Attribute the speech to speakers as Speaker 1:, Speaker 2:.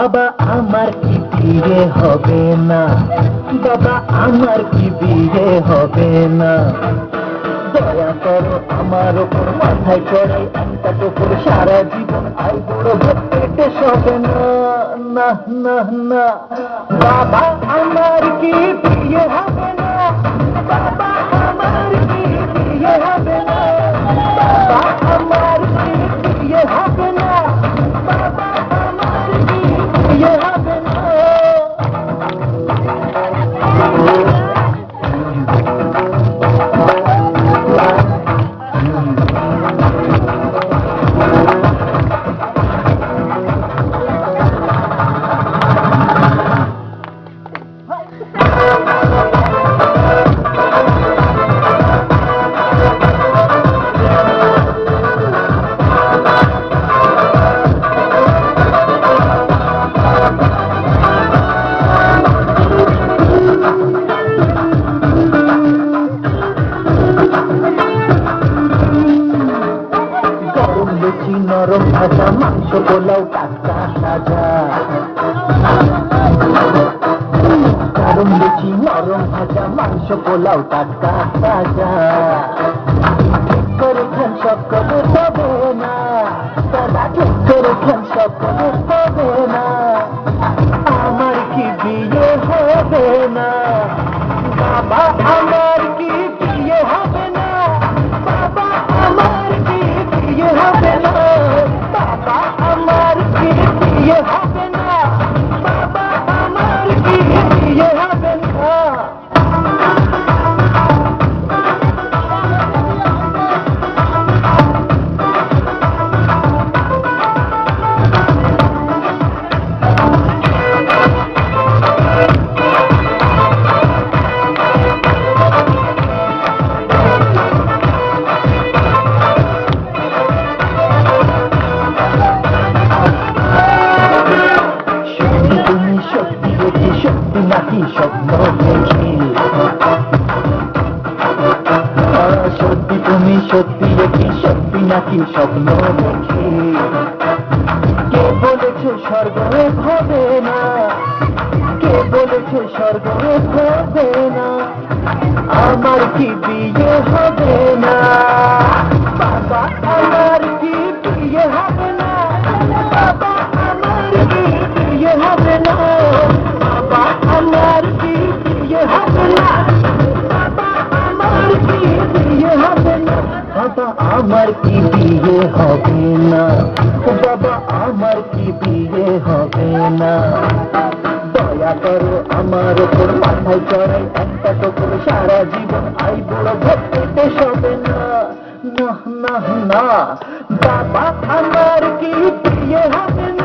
Speaker 1: বাবা আমার কি বিয়ে হবে না, বাবা আমার কি বিয়ে হবে না। দয়া করো আমার ওপর, মাথায় করে একটা টুকুর, সারা জীবন আই বড় পেটে সবে না। না না না, বাবা আমার কি বিয়ে হবে না, বাবা আমার কি বিয়ে হবে না, বাবা আমার কি বিয়ে হবে না, বাবা আমার কি বিয়ে হবে না। লুচি নরম ভাজা, মাংস পোলাও টাটকা সাজা। গরম লুচি নরম ভাজা, মাংস পোলাও টাটকা সাজা। ঠিক করেছেন সব কবে হবে না, দাদা ঠিক করেছেন সব কবে হবে না। আমার কি বিয়ে হবে না, বাবা আমার কি বিয়ে হবে না, বাবা আমার কি বিয়ে হবে না, বাবা আমার কি বিয়ে হবে না, বাবা আমার কি বিয়ে হবে না। সত্যি নাকি স্বপ্ন দেখি, সত্যি তুমি সত্যি দেখি, সত্যি নাকি স্বপ্ন দেখি। কে বলেছে স্বর্গ হবে না, কে বলেছে স্বর্গ হবে না। আমার কি বিয়ে হবে না, বাবা আমার কি বিয়ে হবে না, বাবা আমার কি বিয়ে হবে না, বাবা আমার কি বিয়ে হবে না, বাবা আমার কি বিয়ে হবে না, বাবা আমার কি বিয়ে হবে না, বাবা আমার কি বিয়ে হবে না। দয়া করো আমার ওপর, মাথায় চড়াই একটা টুকুর, সারা জীবন আই বড় পেটে সবে না। না না না, বাবা আমার কি বিয়ে হবে না।